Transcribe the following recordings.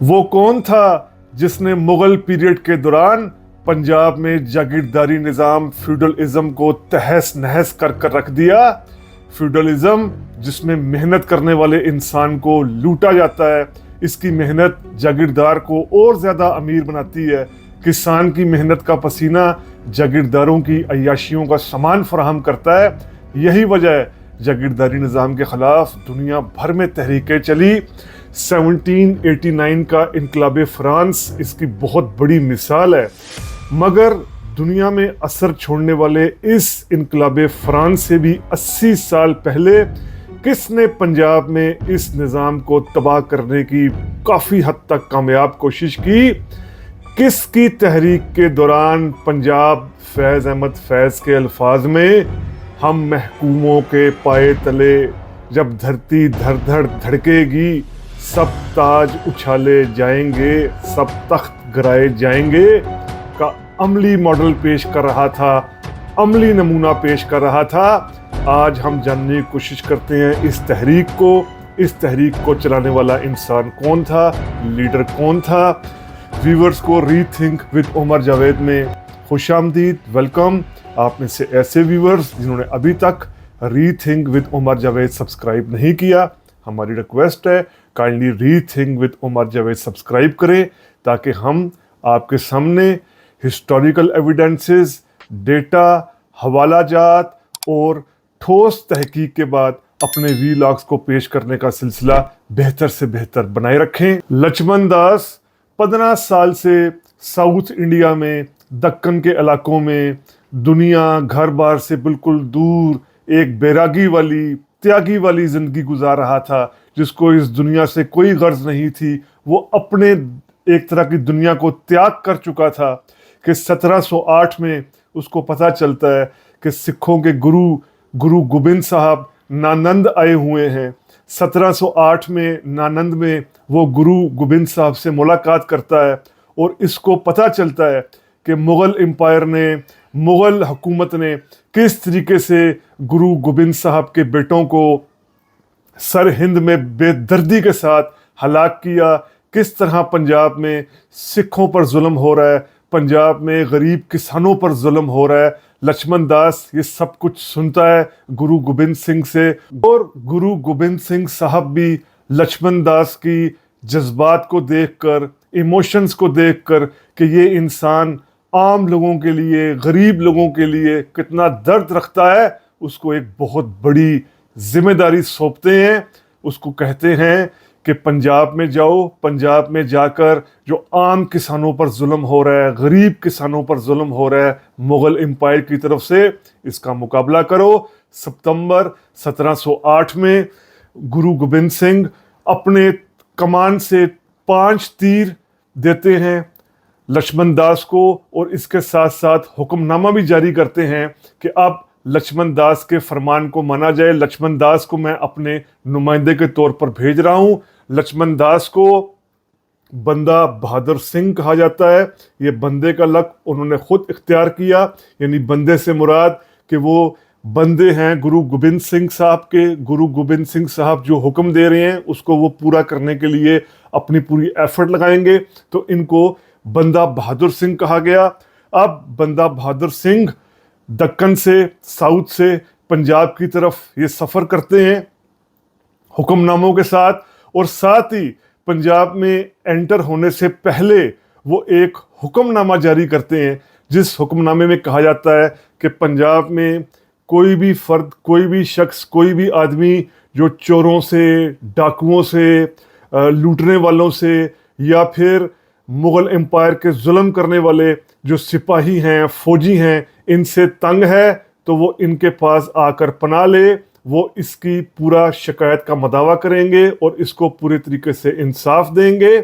वो कौन था जिसने मुगल पीरियड के दौरान पंजाब में जागीरदारी निज़ाम फ्यूडलिज्म को तहस नहस कर रख दिया। फ्यूडलिज्म जिसमें मेहनत करने वाले इंसान को लूटा जाता है, इसकी मेहनत जागीरदार को और ज़्यादा अमीर बनाती है। किसान की मेहनत का पसीना जागीरदारों की अय्याशियों का सामान फराहम करता है। यही वजह है जागीरदारी निज़ाम के ख़िलाफ़ दुनिया भर में तहरीकें चली। 1789 का इनकलाब फ्रांस इसकी बहुत बड़ी मिसाल है। मगर दुनिया में असर छोड़ने वाले इस इनकलाब फ्रांस से भी 80 साल पहले किसने पंजाब में इस निज़ाम को तबाह करने की काफ़ी हद तक कामयाब कोशिश की? किसकी तहरीक के दौरान पंजाब फैज़ अहमद फैज़ के अल्फाज में हम महकूमों के पाए तले जब धरती धड़ धड़ धड़केगी, सब ताज उछाले जाएंगे, सब तख्त गिराए जाएंगे का अमली मॉडल पेश कर रहा था, अमली नमूना पेश कर रहा था। आज हम जानने की कोशिश करते हैं इस तहरीक को चलाने वाला इंसान कौन था, लीडर कौन था। व्यूअर्स को रीथिंक विद उमर जावेद में खुशामदीद, वेलकम। आप में से ऐसे व्यूअर्स जिन्होंने अभी तक rethink with Umar Javed subscribe नहीं किया, हमारी रिक्वेस्ट है kindly rethink with Umar Javed subscribe करें ताकि हम आपके सामने हिस्टोरिकल एविडेंसेस, डेटा, हवाला जात और ठोस तहकीक के बाद अपने वीलॉग्स को पेश करने का सिलसिला बेहतर से बेहतर बनाए रखें। लक्ष्मण दास 15 साल से साउथ इंडिया में दक्कन के इलाकों में दुनिया घर बार से बिल्कुल दूर एक बैरागी वाली त्यागी वाली जिंदगी गुजार रहा था, जिसको इस दुनिया से कोई गर्ज नहीं थी। वो अपने एक तरह की दुनिया को त्याग कर चुका था कि 1708 में उसको पता चलता है कि सिखों के गुरु गोबिंद साहब नानंद आए हुए हैं। 1708 में नानंद में वो गुरु गोबिंद साहब से मुलाकात करता है और इसको पता चलता है कि मुग़ल हुकूमत ने किस तरीके से गुरु गोबिंद साहब के बेटों को सर हिंद में बेदर्दी के साथ हलाक किया, किस तरह पंजाब में सिखों पर जुल्म हो रहा है, पंजाब में गरीब किसानों पर जुल्म हो रहा है। लक्ष्मण दास ये सब कुछ सुनता है गुरु गोबिंद सिंह से, और गुरु गोबिंद सिंह साहब भी लक्ष्मण दास की जज्बात को देखकर, इमोशंस को देखकर कि ये इंसान आम लोगों के लिए, गरीब लोगों के लिए कितना दर्द रखता है, उसको एक बहुत बड़ी जिम्मेदारी सौंपते हैं। उसको कहते हैं कि पंजाब में जाओ, पंजाब में जाकर जो आम किसानों पर जुल्म हो रहा है, गरीब किसानों पर जुल्म हो रहा है मुग़ल एम्पायर की तरफ से, इसका मुकाबला करो। सितंबर 1708 में गुरु गोबिंद सिंह अपने कमान से 5 तीर देते हैं लक्ष्मण दास को, और इसके साथ साथ हुक्मनामा भी जारी करते हैं कि अब लक्ष्मण दास के फरमान को माना जाए। लक्ष्मण दास को मैं अपने नुमाइंदे के तौर पर भेज रहा हूँ। लक्ष्मण दास को बंदा बहादुर सिंह कहा जाता है। ये बंदे का लक़्ब उन्होंने खुद इख्तियार किया, यानी बंदे से मुराद कि वो बंदे हैं गुरु गोबिंद सिंह साहब के। गुरु गोबिंद सिंह साहब जो हुक्म दे रहे हैं उसको वो पूरा करने के लिए अपनी पूरी एफर्ट लगाएंगे, तो इनको बंदा बहादुर सिंह कहा गया। अब बंदा बहादुर सिंह दक्कन से, साउथ से पंजाब की तरफ ये सफ़र करते हैं हुक्मनामों के साथ, और साथ ही पंजाब में एंटर होने से पहले वो एक हुक्मनामा जारी करते हैं, जिस हुक्मनामे में कहा जाता है कि पंजाब में कोई भी फर्द, कोई भी शख्स, कोई भी आदमी जो चोरों से, डाकुओं से, लूटने वालों से या फिर मुग़ल एम्पायर के जुल्म करने वाले जो सिपाही हैं, फौजी हैं, इनसे तंग है तो वो इनके पास आकर पनाह ले। वो इसकी पूरा शिकायत का मदावा करेंगे और इसको पूरे तरीके से इंसाफ देंगे।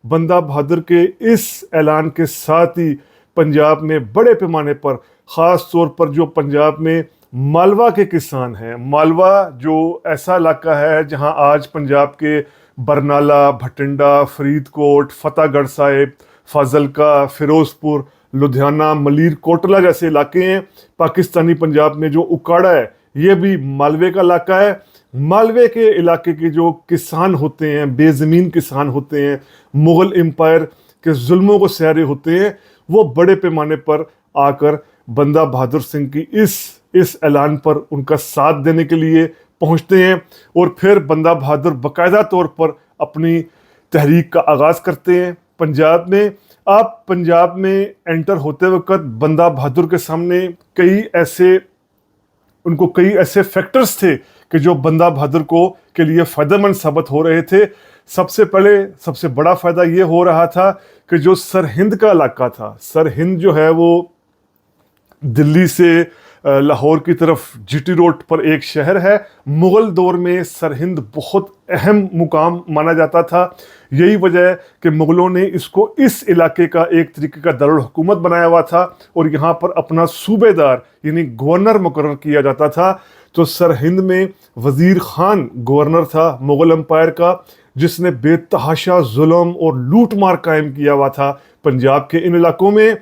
बंदा बहादुर के इस ऐलान के साथ ही पंजाब में बड़े पैमाने पर, ख़ास तौर पर जो पंजाब में मालवा के किसान हैं, मालवा जो ऐसा इलाका है जहां आज पंजाब के बरनाला, भटिंडा, फरीदकोट, फतेहगढ़ साहिब, फाजिलका, फिरोजपुर, लुधियाना, मलीर कोटला जैसे इलाके हैं। पाकिस्तानी पंजाब में जो उकाड़ा है ये भी मालवे का इलाका है। मालवे के इलाके के जो किसान होते हैं, बेज़मीन किसान होते हैं, मुग़ल एम्पायर के जुल्मों को सह रहे होते हैं, वो बड़े पैमाने पर आकर बंदा बहादुर सिंह की इस ऐलान पर उनका साथ देने के लिए पहुंचते हैं। और फिर बंदा बहादुर बाकायदा तौर पर अपनी तहरीक का आगाज़ करते हैं पंजाब में। आप पंजाब में एंटर होते वक्त बंदा बहादुर के सामने कई ऐसे फैक्टर्स थे कि जो बंदा बहादुर को के लिए फ़ायदेमंद साबित हो रहे थे। सबसे बड़ा फ़ायदा ये हो रहा था कि जो सरहिंद का इलाका था, सरहिंद जो है वो दिल्ली से लाहौर की तरफ जीटी रोड पर एक शहर है। मुग़ल दौर में सरहिंद बहुत अहम मुकाम माना जाता था। यही वजह है कि मुग़लों ने इसको इस इलाके का एक तरीके का दारुल हुकूमत बनाया हुआ था और यहाँ पर अपना सूबेदार यानी गवर्नर मुकर्रर किया जाता था। तो सरहिंद में वज़ीर खान गवर्नर था मुग़ल एम्पायर का, जिसने बेतहाशा जुल्म और लूट मार कायम किया हुआ था पंजाब के इन इलाकों में।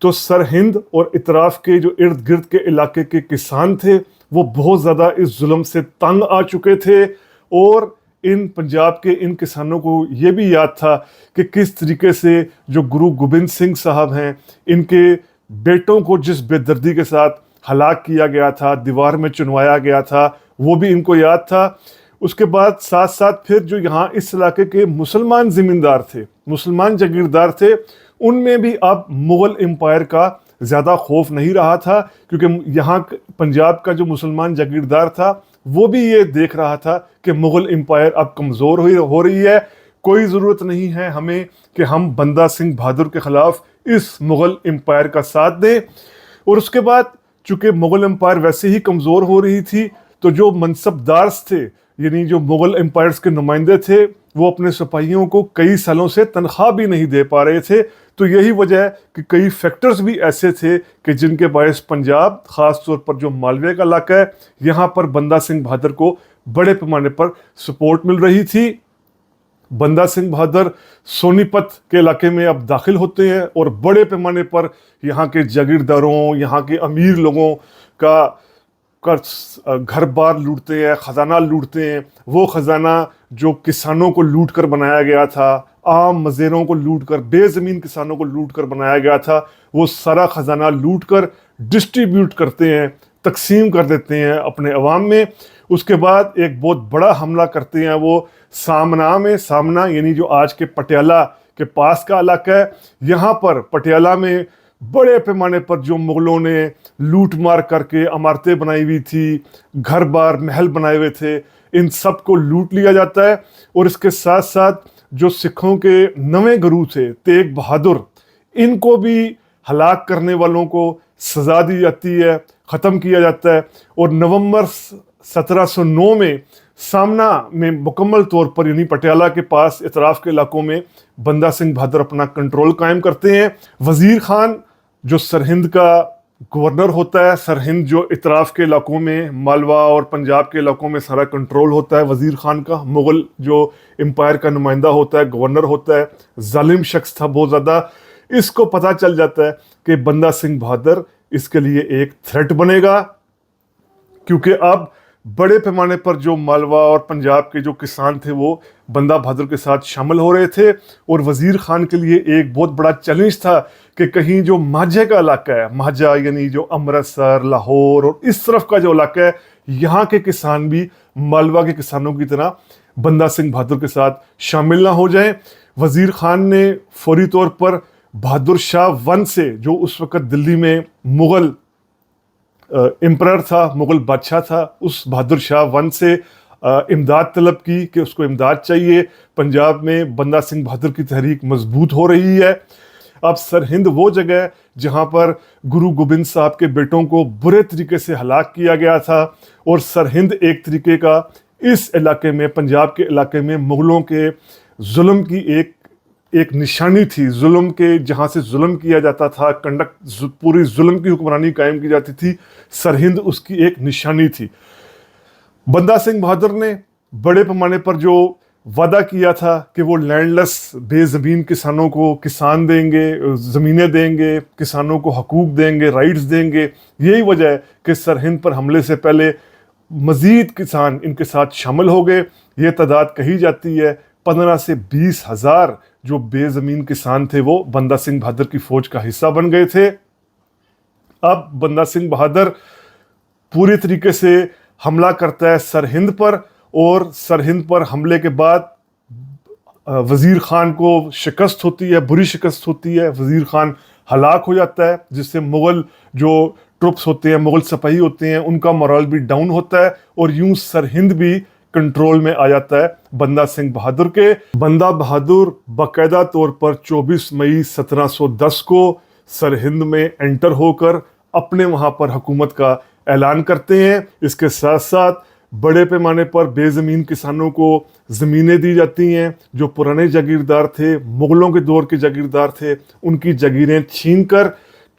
तो सरहिंद और इतराफ़ के जो इर्द गिर्द के इलाके के किसान थे वो बहुत ज़्यादा इस जुल्म से तंग आ चुके थे। और इन पंजाब के इन किसानों को ये भी याद था कि किस तरीके से जो गुरु गोबिंद सिंह साहब हैं, इनके बेटों को जिस बेदर्दी के साथ हलाक किया गया था, दीवार में चुनवाया गया था, वो भी इनको याद था। उसके बाद साथ साथ फिर जो यहाँ इस इलाके के मुसलमान ज़मींदार थे, मुसलमान जागीरदार थे, उनमें भी अब मुग़ल एम्पायर का ज़्यादा खौफ नहीं रहा था, क्योंकि यहाँ पंजाब का जो मुसलमान जागीरदार था वो भी ये देख रहा था कि मुग़ल एम्पायर अब कमज़ोर हो रही है, कोई ज़रूरत नहीं है हमें कि हम बंदा सिंह बहादुर के ख़िलाफ़ इस मुग़ल एम्पायर का साथ दें। और उसके बाद चूँकि मुग़ल एम्पायर वैसे ही कमज़ोर हो रही थी, तो जो मनसबदार थे यानी जो मुग़ल एम्पायर्स के नुमाइंदे थे, वो अपने सिपाहियों को कई सालों से तनख्वाह भी नहीं दे पा रहे थे। तो यही वजह है कि कई फैक्टर्स भी ऐसे थे कि जिनके बायस पंजाब, ख़ास तौर पर जो मालवे का इलाका है, यहाँ पर बंदा सिंह बहादुर को बड़े पैमाने पर सपोर्ट मिल रही थी। बंदा सिंह बहादुर सोनीपत के इलाके में अब दाखिल होते हैं और बड़े पैमाने पर यहाँ के जागीरदारों, यहाँ के अमीर लोगों का घर बार लूटते हैं, ख़जाना लूटते हैं। वो ख़जाना जो किसानों को लूट कर बनाया गया था, आम मज़ेरों को लूट कर, बेज़मीन किसानों को लूट कर बनाया गया था, वो सारा ख़जाना लूट कर डिस्ट्रीब्यूट करते हैं, तकसीम कर देते हैं अपने अवाम में। उसके बाद एक बहुत बड़ा हमला करते हैं वो सामना यानी जो आज के पटियाला के पास का इलाका है। यहाँ पर पटियाला में बड़े पैमाने पर जो मुग़लों ने लूट मार करके इमारतें बनाई हुई थी, घर बार महल बनाए हुए थे, इन सब को लूट लिया जाता है। और इसके साथ साथ जो सिखों के नवे गुरु थे तेग बहादुर, इनको भी हलाक करने वालों को सज़ा दी जाती है, ख़त्म किया जाता है। और नवंबर 1709 में सामना में मुकम्मल तौर पर यानी पटियाला के पास इतराफ़ के इलाकों में बंदा सिंह बहादुर अपना कंट्रोल कायम करते हैं। वज़ीर खान जो सरहिंद का गवर्नर होता है, सरहिंद जो इतराफ़ के इलाकों में मालवा और पंजाब के इलाकों में सारा कंट्रोल होता है वज़ीर खान का। मुग़ल जो एम्पायर का नुमाइंदा होता है, गवर्नर होता है, जालिम शख्स था बहुत ज़्यादा। इसको पता चल जाता है कि बंदा सिंह बहादुर इसके लिए एक थ्रेट बनेगा, क्योंकि अब बड़े पैमाने पर जो मालवा और पंजाब के जो किसान थे वो बंदा बहादुर के साथ शामिल हो रहे थे। और वज़ीर खान के लिए एक बहुत बड़ा चैलेंज था कि कहीं जो माझे का इलाका है, माझा यानी जो अमृतसर, लाहौर और इस तरफ का जो इलाका है, यहाँ के किसान भी मालवा के किसानों की तरह बंदा सिंह बहादुर के साथ शामिल ना हो जाएं। वज़ीर खान ने फौरी तौर पर बहादुर शाह वन से, जो उस वक़्त दिल्ली में मुग़ल एम्परर था, मुग़ल बादशाह था, उस बहादुर शाह वन से इमदाद तलब की कि उसको इमदाद चाहिए। पंजाब में बंदा सिंह बहादुर की तहरीक मजबूत हो रही है। अब सरहिंद वो जगह है जहाँ पर गुरु गोबिंद साहब के बेटों को बुरे तरीके से हलाक किया गया था। और सरहिंद एक तरीके का इस इलाके में, पंजाब के इलाके में मुग़लों के जुल्म की एक निशानी थी। जुल्म के जहाँ से जुल्म किया जाता था, पूरी जुल्म की हुक्मरानी कायम की जाती थी, सरहिंद उसकी एक निशानी थी। बंदा सिंह बहादुर ने बड़े पैमाने पर जो वादा किया था कि वो लैंडलेस बेज़मीन किसानों को किसान देंगे, ज़मीनें देंगे, किसानों को हकूक़ देंगे, राइट्स देंगे। यही वजह है कि सरहिंद पर हमले से पहले مزید کسان ان کے ساتھ شامل ہو گئے. یہ تعداد کہی جاتی ہے 15 سے 20 ہزار جو بے زمین کسان تھے وہ بندہ سنگھ بہادر کی فوج کا حصہ بن گئے تھے. اب بندہ سنگھ بہادر پوری طریقے سے حملہ کرتا ہے سرہند پر, اور سرہند پر حملے کے بعد وزیر خان کو شکست ہوتی ہے, بری شکست ہوتی ہے. وزیر خان ہلاک ہو جاتا ہے, جس سے مغل جو ٹروپس ہوتے ہیں, مغل سپاہی ہوتے ہیں, ان کا مورال بھی ڈاؤن ہوتا ہے, اور یوں سرہند بھی کنٹرول میں آ جاتا ہے بندہ سنگھ بہادر کے. بندہ بہادر باقاعدہ طور پر 24 مئی 1710 کو سرہند میں انٹر ہو کر اپنے وہاں پر حکومت کا اعلان کرتے ہیں. اس کے ساتھ ساتھ بڑے پیمانے پر بے زمین کسانوں کو زمینیں دی جاتی ہیں. جو پرانے جاگیردار تھے, مغلوں کے دور کے جاگیردار تھے, ان کی جاگیریں چھین کر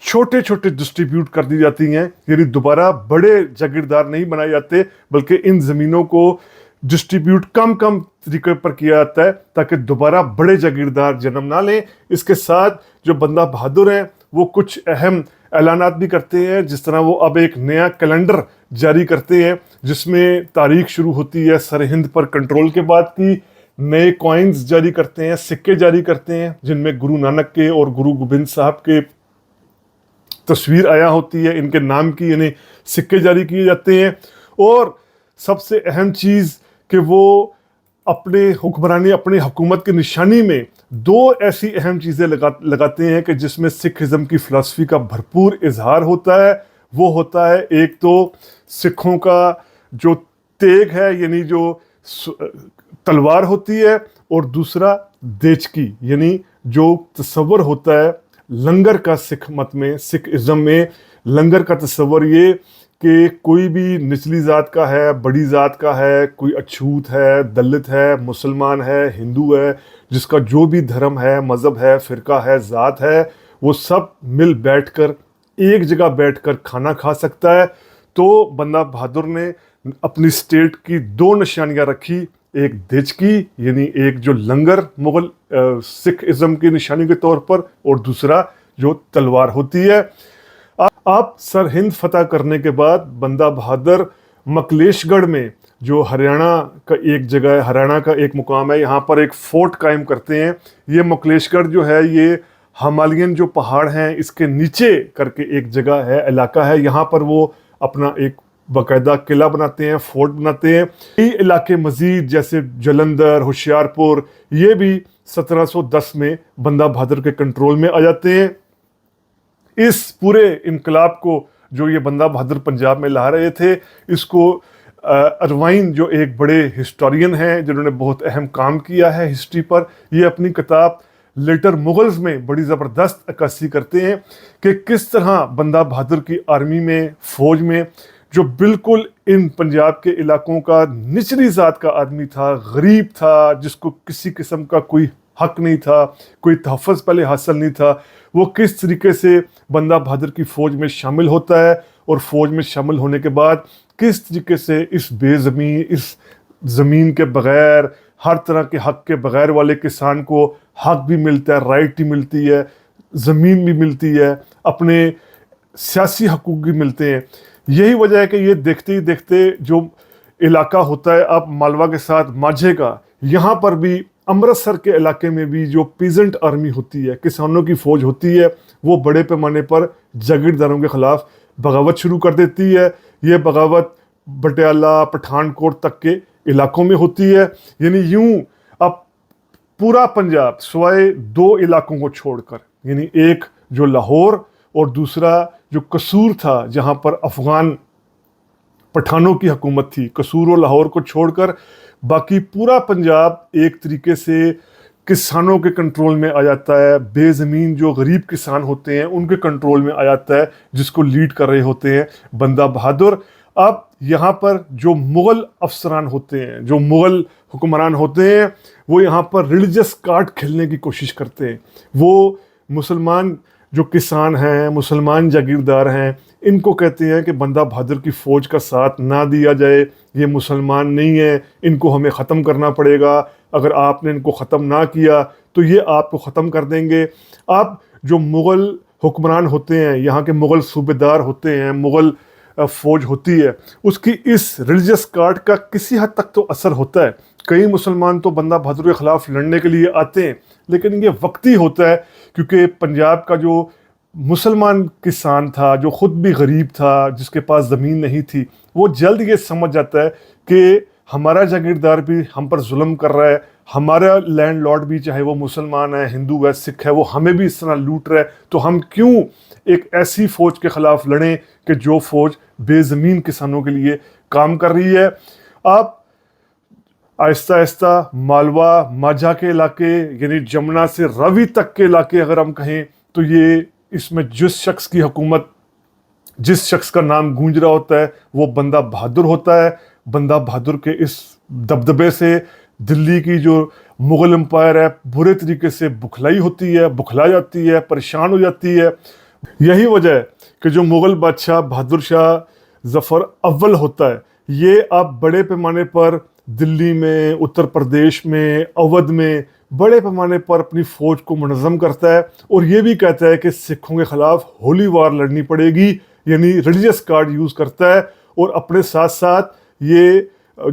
چھوٹے چھوٹے ڈسٹریبیوٹ کر دی جاتی ہیں. یعنی دوبارہ بڑے جاگیردار نہیں بنائے جاتے, بلکہ ان زمینوں کو ڈسٹریبیوٹ کم طریقے پر کیا جاتا ہے تاکہ دوبارہ بڑے جاگیردار جنم نہ لیں. اس کے ساتھ جو بندہ بہادر ہیں وہ کچھ اہم اعلانات بھی کرتے ہیں, جس طرح وہ اب ایک نیا کیلنڈر جاری کرتے ہیں جس میں تاریخ شروع ہوتی ہے سرہند پر کنٹرول کے بعد کی. نئے کوائنز جاری کرتے ہیں, سکے جاری کرتے ہیں, جن میں گرو نانک کے اور گرو گوبند صاحب کے تصویر آیا ہوتی ہے, ان کے نام کی, یعنی سکے جاری کیے جاتے ہیں. اور سب سے اہم چیز کہ وہ اپنے حکمرانی, اپنے حکومت کی نشانی میں 2 ایسی اہم چیزیں لگاتے ہیں کہ جس میں سکھ ازم کی فلسفی کا بھرپور اظہار ہوتا ہے. وہ ہوتا ہے ایک تو سکھوں کا جو تیگ ہے, یعنی جو تلوار ہوتی ہے, اور دوسرا دیچکی, یعنی جو تصور ہوتا ہے لنگر کا. سکھ مت میں, سکھ ازم میں لنگر کا تصور یہ کہ کوئی بھی نچلی ذات کا ہے, بڑی ذات کا ہے, کوئی اچھوت ہے, دلت ہے, مسلمان ہے, ہندو ہے, جس کا جو بھی دھرم ہے, مذہب ہے, فرقہ ہے, ذات ہے, وہ سب مل بیٹھ کر ایک جگہ بیٹھ کر کھانا کھا سکتا ہے. تو بندہ بہادر نے اپنی سٹیٹ کی 2 نشانیاں رکھی, ایک دیچکی یعنی ایک جو لنگر مغل سکھ ازم کی نشانی کے طور پر, اور دوسرا جو تلوار ہوتی ہے. آپ سرہند فتح کرنے کے بعد بندہ بہادر مکلیش گڑھ میں, جو ہریانہ کا ایک جگہ ہے, ہریانہ کا ایک مقام ہے, یہاں پر ایک فورٹ قائم کرتے ہیں. یہ مکلیش گڑھ جو ہے یہ ہمالین جو پہاڑ ہیں اس کے نیچے کر کے ایک جگہ ہے, علاقہ ہے. یہاں پر وہ اپنا ایک باقاعدہ قلعہ بناتے ہیں, فورٹ بناتے ہیں. کئی علاقے مزید جیسے جلندھر, ہوشیارپور, یہ بھی 1710 میں بندہ بہادر کے کنٹرول میں آ جاتے ہیں. اس پورے انقلاب کو جو یہ بندہ بہادر پنجاب میں لا رہے تھے, اس کو اروائن جو ایک بڑے ہسٹورین ہیں جنہوں نے بہت اہم کام کیا ہے ہسٹری پر, یہ اپنی کتاب لیٹر مغلز میں بڑی زبردست عکاسی کرتے ہیں کہ کس طرح بندہ بہادر کی آرمی میں, فوج میں, جو بالکل ان پنجاب کے علاقوں کا نچلی ذات کا آدمی تھا, غریب تھا, جس کو کسی قسم کا کوئی حق نہیں تھا, کوئی تحفظ پہلے حاصل نہیں تھا, وہ کس طریقے سے بندہ بہادر کی فوج میں شامل ہوتا ہے, اور فوج میں شامل ہونے کے بعد کس طریقے سے اس بے زمین, اس زمین کے بغیر, ہر طرح کے حق کے بغیر والے کسان کو حق بھی ملتا ہے, رائٹ بھی ملتی ہے, زمین بھی ملتی ہے, اپنے سیاسی حقوق بھی ملتے ہیں. یہی وجہ ہے کہ یہ دیکھتے ہی دیکھتے جو علاقہ ہوتا ہے اب مالوا کے ساتھ ماجھے کا, یہاں پر بھی امرتسر کے علاقے میں بھی جو پیزنٹ آرمی ہوتی ہے, کسانوں کی فوج ہوتی ہے, وہ بڑے پیمانے پر جاگیرداروں کے خلاف بغاوت شروع کر دیتی ہے. یہ بغاوت پٹیالہ, پٹھان کوٹ تک کے علاقوں میں ہوتی ہے. یعنی یوں اب پورا پنجاب سوائے 2 علاقوں کو چھوڑ کر, یعنی ایک جو لاہور اور دوسرا جو قصور تھا جہاں پر افغان پٹھانوں کی حکومت تھی, قصور اور لاہور کو چھوڑ کر باقی پورا پنجاب ایک طریقے سے کسانوں کے کنٹرول میں آ جاتا ہے. بے زمین جو غریب کسان ہوتے ہیں ان کے کنٹرول میں آ جاتا ہے, جس کو لیڈ کر رہے ہوتے ہیں بندہ بہادر. اب یہاں پر جو مغل افسران ہوتے ہیں, جو مغل حکمران ہوتے ہیں, وہ یہاں پر ریلیجس کارڈ کھیلنے کی کوشش کرتے ہیں. وہ مسلمان جو کسان ہیں, مسلمان جاگیردار ہیں, ان کو کہتے ہیں کہ بندہ بہادر کی فوج کا ساتھ نہ دیا جائے, یہ مسلمان نہیں ہیں, ان کو ہمیں ختم کرنا پڑے گا, اگر آپ نے ان کو ختم نہ کیا تو یہ آپ کو ختم کر دیں گے. اب جو مغل حکمران ہوتے ہیں, یہاں کے مغل صوبے دار ہوتے ہیں, مغل فوج ہوتی ہے اس کی اس ریلیجس کارڈ کا کسی حد تک تو اثر ہوتا ہے. کئی مسلمان تو بندہ بہادر کے خلاف لڑنے کے لیے آتے ہیں لیکن یہ وقتی ہوتا ہے کیونکہ پنجاب کا جو مسلمان کسان تھا جو خود بھی غریب تھا جس کے پاس زمین نہیں تھی وہ جلد یہ سمجھ جاتا ہے کہ ہمارا جاگیردار بھی ہم پر ظلم کر رہا ہے, ہمارا لینڈ لارڈ بھی چاہے وہ مسلمان ہے ہندو ہے سکھ ہے وہ ہمیں بھی اس طرح لوٹ رہا ہے, تو ہم کیوں ایک ایسی فوج کے خلاف لڑیں کہ جو فوج بے زمین کسانوں کے لیے کام کر رہی ہے. آپ آہستہ آہستہ مالوا ماجھا کے علاقے یعنی جمنا سے راوی تک کے علاقے اگر ہم کہیں تو یہ اس میں جس شخص کی حکومت جس شخص کا نام گونج رہا ہوتا ہے وہ بندہ بہادر ہوتا ہے. بندہ بہادر کے اس دبدبے سے دلی کی جو مغل امپائر ہے برے طریقے سے بکھلا جاتی ہے پریشان ہو جاتی ہے. یہی وجہ ہے کہ جو مغل بادشاہ بہادر شاہ ظفر اول ہوتا ہے یہ اب بڑے پیمانے پر دلی میں اتر پردیش میں اودھ میں بڑے پیمانے پر اپنی فوج کو منظم کرتا ہے اور یہ بھی کہتا ہے کہ سکھوں کے خلاف ہولی وار لڑنی پڑے گی یعنی ریلیجس کارڈ یوز کرتا ہے. اور اپنے ساتھ ساتھ یہ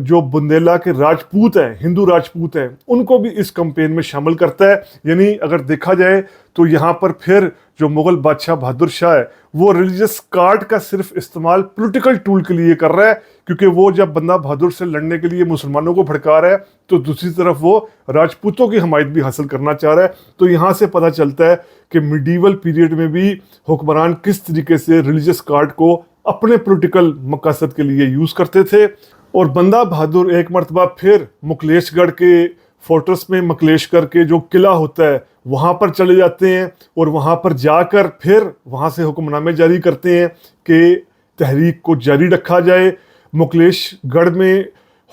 جو بندیلا کے راجپوت ہیں ہندو راجپوت ہیں ان کو بھی اس کمپین میں شامل کرتا ہے. یعنی اگر دیکھا جائے تو یہاں پر پھر جو مغل بادشاہ بہادر شاہ ہے وہ ریلیجس کارڈ کا صرف استعمال پولیٹیکل ٹول کے لیے کر رہا ہے کیونکہ وہ جب بندہ بہادر سے لڑنے کے لیے مسلمانوں کو بھڑکا رہا ہے تو دوسری طرف وہ راجپوتوں کی حمایت بھی حاصل کرنا چاہ رہا ہے. تو یہاں سے پتہ چلتا ہے کہ میڈیول پیریڈ میں بھی حکمران کس طریقے سے ریلیجس کارڈ کو اپنے پولیٹیکل مقاصد کے لیے یوز کرتے تھے. اور بندہ بہادر ایک مرتبہ پھر مکلیش گڑھ کے فورٹرس میں مکلیشکر کے جو قلعہ ہوتا ہے وہاں پر چلے جاتے ہیں اور وہاں پر جا کر پھر وہاں سے حکم نامے جاری کرتے ہیں کہ تحریک کو جاری رکھا جائے. مکلیش گڑھ میں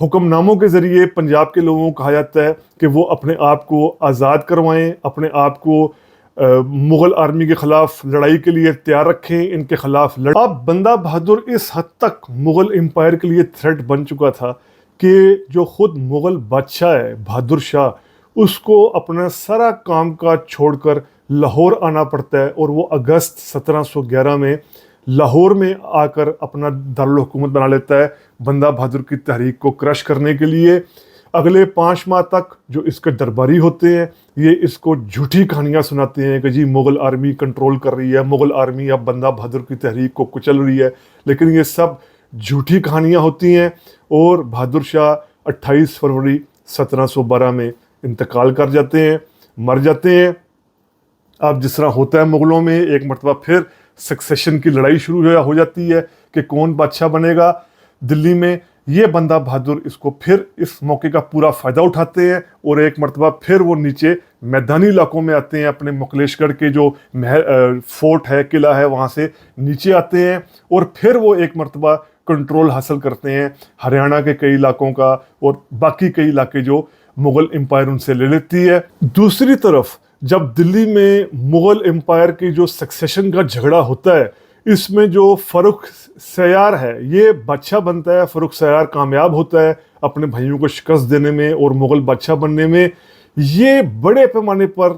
حکم ناموں کے ذریعے پنجاب کے لوگوں کو کہا جاتا ہے کہ وہ اپنے آپ کو آزاد کروائیں, اپنے آپ کو مغل آرمی کے خلاف لڑائی کے لیے تیار رکھیں, ان کے خلاف اب بندہ بہادر اس حد تک مغل امپائر کے لیے تھریٹ بن چکا تھا کہ جو خود مغل بادشاہ ہے بہادر شاہ اس کو اپنا سارا کام کاج چھوڑ کر لاہور آنا پڑتا ہے اور وہ اگست 1711 میں لاہور میں آ کر اپنا دارالحکومت بنا لیتا ہے بندہ بہادر کی تحریک کو کرش کرنے کے لیے. اگلے 5 ماہ تک جو اس کے درباری ہوتے ہیں یہ اس کو جھوٹی کہانیاں سناتے ہیں کہ جی مغل آرمی کنٹرول کر رہی ہے, مغل آرمی اب بندہ بہادر کی تحریک کو کچل رہی ہے, لیکن یہ سب جھوٹی کہانیاں ہوتی ہیں. اور بہادر شاہ 28 فروری 1712 میں انتقال کر جاتے ہیں, مر جاتے ہیں. اب جس طرح ہوتا ہے مغلوں میں ایک مرتبہ پھر سکسیشن کی لڑائی شروع ہو جاتی ہے کہ کون بادشاہ بنے گا دلی میں. یہ بندہ بہادر اس کو پھر اس موقع کا پورا فائدہ اٹھاتے ہیں اور ایک مرتبہ پھر وہ نیچے میدانی علاقوں میں آتے ہیں, اپنے مکلیش گڑھ کے جو فورٹ ہے قلعہ ہے وہاں سے نیچے آتے ہیں اور پھر وہ ایک مرتبہ کنٹرول حاصل کرتے ہیں ہریانہ کے کئی علاقوں کا اور باقی کئی علاقے جو مغل امپائر ان سے لے لیتی ہے. دوسری طرف جب دلی میں مغل امپائر کی جو سکسیشن کا جھگڑا ہوتا ہے اس میں جو فروخ سیار ہے یہ بادشاہ بنتا ہے. فروخ سیار کامیاب ہوتا ہے اپنے بھائیوں کو شکست دینے میں اور مغل بادشاہ بننے میں. یہ بڑے پیمانے پر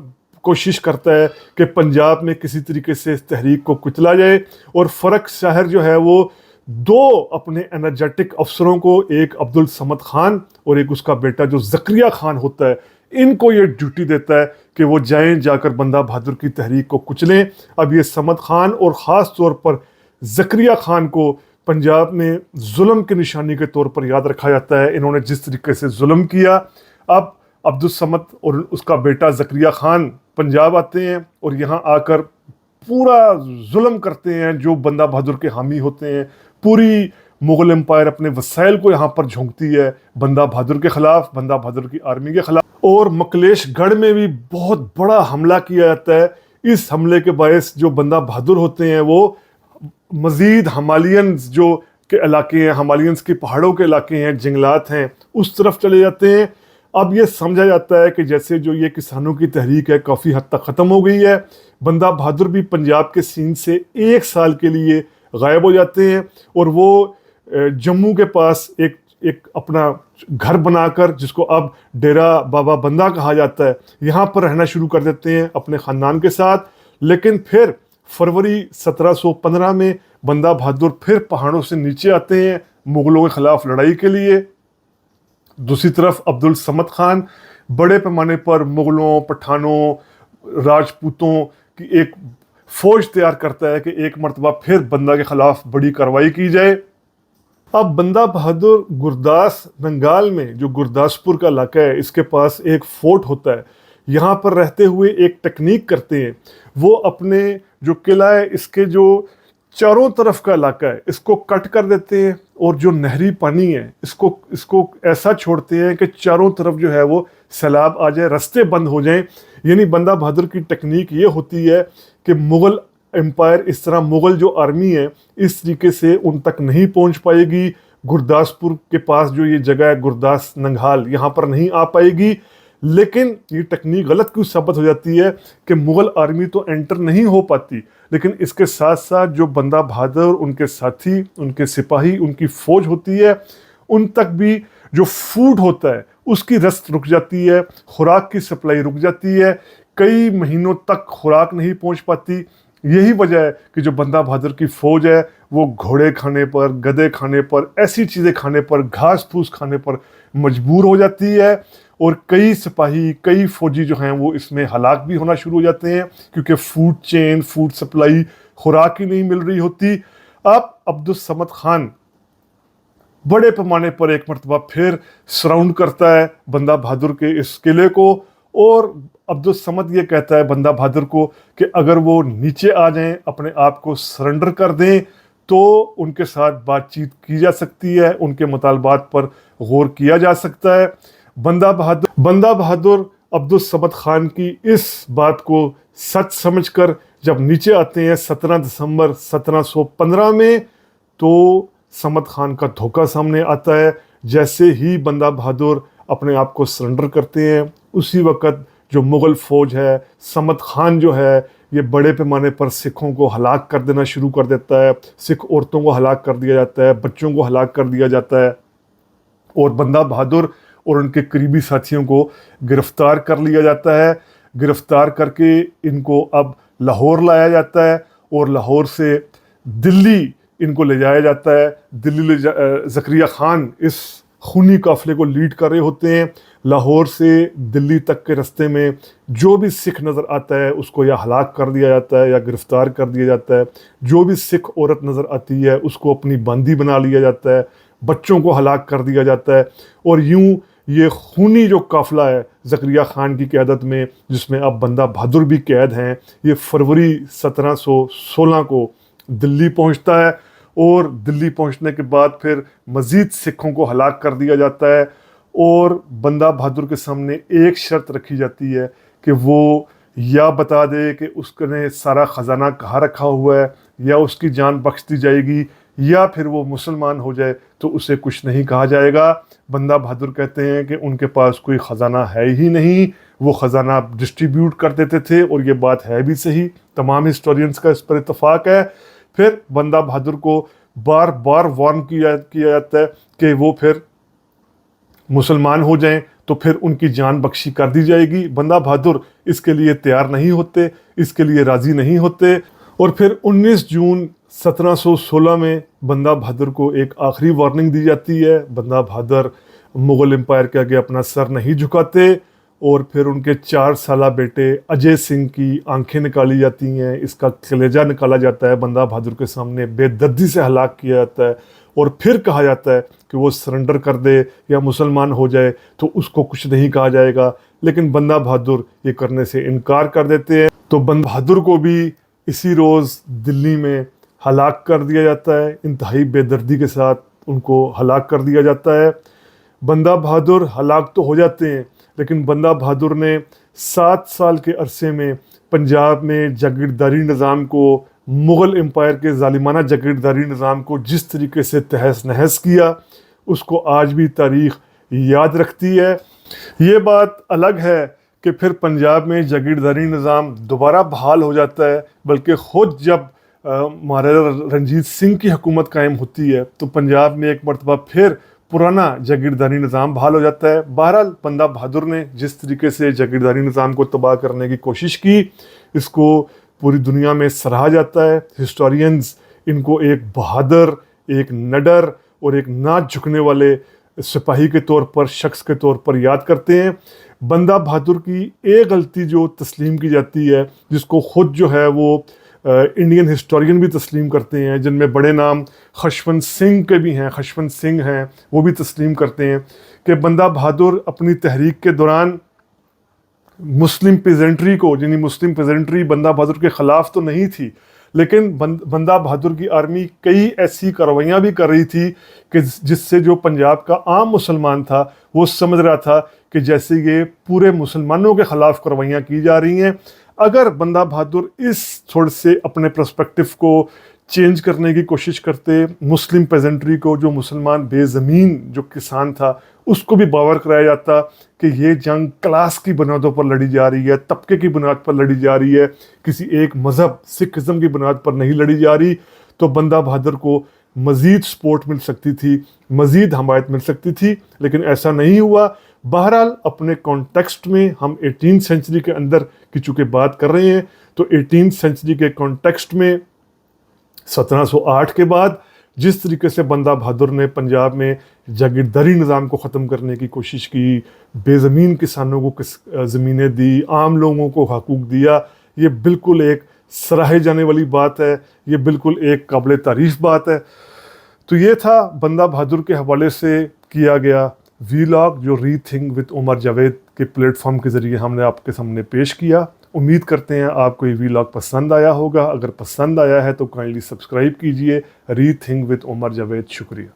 کوشش کرتا ہے کہ پنجاب میں کسی طریقے سے اس تحریک کو کچلا جائے اور فرق شاہر جو ہے وہ 2 اپنے انرجیٹک افسروں کو, ایک عبد الصمد خان اور ایک اس کا بیٹا جو زکریا خان ہوتا ہے, ان کو یہ ڈیوٹی دیتا ہے کہ وہ جائیں جا کر بندہ بہادر کی تحریک کو کچلیں. اب یہ صمد خان اور خاص طور پر زکریا خان کو پنجاب میں ظلم کی نشانی کے طور پر یاد رکھا جاتا ہے. انہوں نے جس طریقے سے ظلم کیا. اب عبد الصمد اور اس کا بیٹا زکریا خان پنجاب آتے ہیں اور یہاں آ کر پورا ظلم کرتے ہیں جو بندہ بہادر کے حامی ہوتے ہیں. پوری مغل امپائر اپنے وسائل کو یہاں پر جھونکتی ہے بندہ بہادر کے خلاف, بندہ بہادر کی آرمی کے خلاف. اور مکلیش گڑھ میں بھی بہت بڑا حملہ کیا جاتا ہے. اس حملے کے باعث جو بندہ بہادر ہوتے ہیں وہ مزید ہمالینز جو کے علاقے ہیں, ہمالینز کے پہاڑوں کے علاقے ہیں, جنگلات ہیں, اس طرف چلے جاتے ہیں. اب یہ سمجھا جاتا ہے کہ جیسے جو یہ کسانوں کی تحریک ہے کافی حد تک ختم ہو گئی ہے. بندہ بہادر بھی پنجاب کے سین سے 1 سال کے لیے غائب ہو جاتے ہیں اور وہ جموں کے پاس ایک اپنا گھر بنا کر جس کو اب ڈیرا بابا بندہ کہا جاتا ہے یہاں پر رہنا شروع کر دیتے ہیں اپنے خاندان کے ساتھ. لیکن پھر فروری 1715 میں बंदा बहादुर फिर पहाड़ों से नीचे आते हैं मुगलों के खिलाफ लड़ाई के लिए। दूसरी तरफ अब्दुल समद खान बड़े पैमाने पर मुगलों, पठानों, राजपूतों की एक फौज तैयार करता है कि एक मरतबा फिर बंदा के खिलाफ बड़ी कार्रवाई की जाए। अब बंदा बहादुर गुरदास नंगाल में, जो गुरदासपुर का इलाका है, इसके पास एक फोर्ट होता है। यहाँ पर रहते हुए एक टेक्निक करते हैं, वो अपने जो किला है इसके जो चारों तरफ का इलाका है इसको कट कर देते हैं और जो नहरी पानी है इसको ऐसा छोड़ते हैं कि चारों तरफ जो है वो सैलाब आ जाए, रास्ते बंद हो जाएं। यानी बंदा बहादुर की टेक्निक ये होती है कि मुग़ल एम्पायर इस तरह, मुग़ल जो आर्मी है इस तरीके से उन तक नहीं पहुंच पाएगी। गुरदासपुर के पास जो ये जगह है गुरदास नंगाल, यहाँ पर नहीं आ पाएगी। लेकिन ये टेक्निक गलत क्यों साबित हो जाती है कि मुग़ल आर्मी तो एंटर नहीं हो पाती, लेकिन इसके साथ साथ जो बंदा बहादुर, उनके साथी, उनके सिपाही, उनकी फ़ौज होती है, उन तक भी जो फूड होता है उसकी रस्त रुक जाती है, खुराक की सप्लाई रुक जाती है, कई महीनों तक खुराक नहीं पहुंच पाती। यही वजह है कि जो बंदा बहादुर की फ़ौज है वो घोड़े खाने पर, गधे खाने पर, ऐसी चीज़ें खाने पर, घास फूस खाने पर मजबूर हो जाती है। और कई सिपाही, कई फौजी जो हैं वो इसमें हलाक भी होना शुरू हो जाते हैं क्योंकि फूड चेन, फूड सप्लाई, खुराक ही नहीं मिल रही होती। अब अब्दुल समद खान बड़े पैमाने पर एक मरतबा फिर सराउंड करता है बंदा बहादुर के इस किले को, और अब्दुल समद ये कहता है बंदा बहादुर को कि अगर वो नीचे आ जाएं, अपने आप को सरेंडर कर दें, तो उनके साथ बातचीत की जा सकती है, उनके मुतालबात पर गौर किया जा सकता है। बंदा बहादुर अब्दुल समद खान की इस बात को सच समझकर जब नीचे आते हैं 17 दिसंबर 1715 में, तो समद खान का धोखा सामने आता है। जैसे ही बंदा बहादुर अपने आप को सरेंडर करते हैं, उसी वक्त जो मुग़ल फ़ौज है, समद खान जो है, ये बड़े पैमाने पर सिखों को हलाक कर देना शुरू कर देता है। सिख औरतों को हलाक कर दिया जाता है, बच्चों को हलाक कर दिया जाता है, और बंदा बहादुर और उनके करीबी साथियों को गिरफ्तार कर लिया जाता है। गिरफ्तार करके इनको अब लाहौर लाया जाता है और लाहौर से दिल्ली इनको ले जाया जाता है। दिल्ली ज़करिया खान इस खूनी काफ़िले को लीड कर रहे होते हैं। लाहौर से दिल्ली तक के रास्ते में जो भी सिख नज़र आता है उसको या हलाक कर दिया जाता है या गिरफ्तार कर दिया जाता है। जो भी सिख औरत नज़र आती है उसको अपनी बंदी बना लिया जाता है, बच्चों को हलाक कर दिया जाता है। और यूं ये खूनी जो काफ़िला है ज़करिया खान की क़यादत में, जिसमें अब बंदा बहादुर भी कैद हैं, ये फरवरी 1716 को दिल्ली पहुंचता है। और दिल्ली पहुंचने के बाद फिर मज़ीद सिखों को हलाक कर दिया जाता है। और बंदा बहादुर के सामने एक शर्त रखी जाती है कि वो या बता दे कि उसने सारा ख़जाना कहाँ रखा हुआ है, या उसकी जान बख्श दी जाएगी, या फिर वो मुसलमान हो जाए तो उसे कुछ नहीं कहा जाएगा। बंदा बहादुर कहते हैं कि उनके पास कोई ख़जाना है ही नहीं, वो ख़जाना डिस्ट्रीब्यूट कर देते थे, और ये बात है भी सही, तमाम हिस्टोरियंस का इस पर इत्तफाक है। फिर बंदा बहादुर को बार बार वार्न किया जाता है कि वो फिर मुसलमान हो जाएं तो फिर उनकी जान बख्शी कर दी जाएगी। बंदा बहादुर इसके लिए तैयार नहीं होते, इसके लिए राज़ी नहीं होते। और फिर 19 जून 1716 में बंदा बहादुर को एक आखिरी वार्निंग दी जाती है। बंदा बहादुर मुग़ल एम्पायर के आगे अपना सर नहीं झुकाते, और फिर उनके 4 साला बेटे अजय सिंह की आंखें निकाली जाती हैं, इसका कलेजा निकाला जाता है, बंदा बहादुर के सामने बेदर्दी से हलाक किया जाता है। और फिर कहा जाता है कि वो सरेंडर कर दे या मुसलमान हो जाए तो उसको कुछ नहीं कहा जाएगा, लेकिन बंदा बहादुर ये करने से इनकार कर देते हैं। तो बंदा बहादुर को भी इसी रोज़ दिल्ली में हलाक कर दिया जाता है, इंतहाई बेदर्दी के साथ उनको हलाक कर दिया जाता है। बंदा बहादुर हलाक तो हो जाते हैं, लेकिन बंदा बहादुर ने 7 साल के अरसे में पंजाब में जागीरदारी निज़ाम को, मुग़ल एम्पायर के ज़ालिमाना जागीरदारी निज़ाम को जिस तरीके से तहस नहस किया, उसको आज भी तारीख़ याद रखती है। ये बात अलग है कि फिर पंजाब में जागीरदारी निज़ाम दोबारा बहाल हो जाता है, बल्कि ख़ुद जब महाराजा रंजीत सिंह की हुकूमत कायम होती है तो पंजाब में एक मरतबा फिर पुराना जागीरदारी निज़ाम बहाल हो जाता है। बहरहाल बंदा बहादुर ने जिस तरीके से जागीरदारी निज़ाम को तबाह करने की कोशिश की, इसको पूरी दुनिया में सराहा जाता है। हिस्टोरियंस ان کو ایک بہادر، ایک نڈر اور ایک نہ جھکنے والے سپاہی کے طور پر، شخص کے طور پر یاد کرتے ہیں۔ بندہ بہادر کی ایک غلطی جو تسلیم کی جاتی ہے، جس کو خود جو ہے وہ انڈین ہسٹورین بھی تسلیم کرتے ہیں، جن میں بڑے نام خشونت سنگھ کے بھی ہیں، خشونت سنگھ ہیں، وہ بھی تسلیم کرتے ہیں کہ بندہ بہادر اپنی تحریک کے دوران مسلم پیزنٹری کو، یعنی مسلم پیزنٹری بندہ بہادر کے خلاف تو نہیں تھی، لیکن بندہ بہادر کی آرمی کئی ایسی کارروائیاں بھی کر رہی تھی کہ جس سے جو پنجاب کا عام مسلمان تھا وہ سمجھ رہا تھا کہ جیسے یہ پورے مسلمانوں کے خلاف کارروائیاں کی جا رہی ہیں۔ اگر بندہ بہادر اس تھوڑے سے اپنے پرسپیکٹو کو چینج کرنے کی کوشش کرتے، مسلم پیزنٹری کو، جو مسلمان بے زمین جو کسان تھا، اس کو بھی باور کرایا جاتا کہ یہ جنگ کلاس کی بنیادوں پر لڑی جا رہی ہے، طبقے کی بنیاد پر لڑی جا رہی ہے، کسی ایک مذہب سکھزم کی بنیاد پر نہیں لڑی جا رہی، تو بندہ بہادر کو مزید سپورٹ مل سکتی تھی، مزید حمایت مل سکتی تھی، لیکن ایسا نہیں ہوا۔ بہرحال اپنے کانٹیکسٹ میں ہم 18 سینچری کے اندر کی چونکہ بات کر رہے ہیں، تو 18 سینچری کے کانٹیکسٹ میں 1708 کے بعد جس طریقے سے بندہ بہادر نے پنجاب میں جاگیرداری نظام کو ختم کرنے کی کوشش کی، بے زمین کسانوں کو زمینیں دی، عام لوگوں کو حقوق دیا، یہ بالکل ایک سراہے جانے والی بات ہے، یہ بالکل ایک قابل تعریف بات ہے۔ تو یہ تھا بندہ بہادر کے حوالے سے کیا گیا ویلاگ، جو ری تھنک وتھ عمر جاوید کے پلیٹ فارم کے ذریعے ہم نے آپ کے سامنے پیش کیا۔ امید کرتے ہیں آپ کو یہ ویلاگ پسند آیا ہوگا۔ اگر پسند آیا ہے تو کائنڈلی سبسکرائب کیجئے۔ ری تھنک وتھ عمر جاوید، شکریہ۔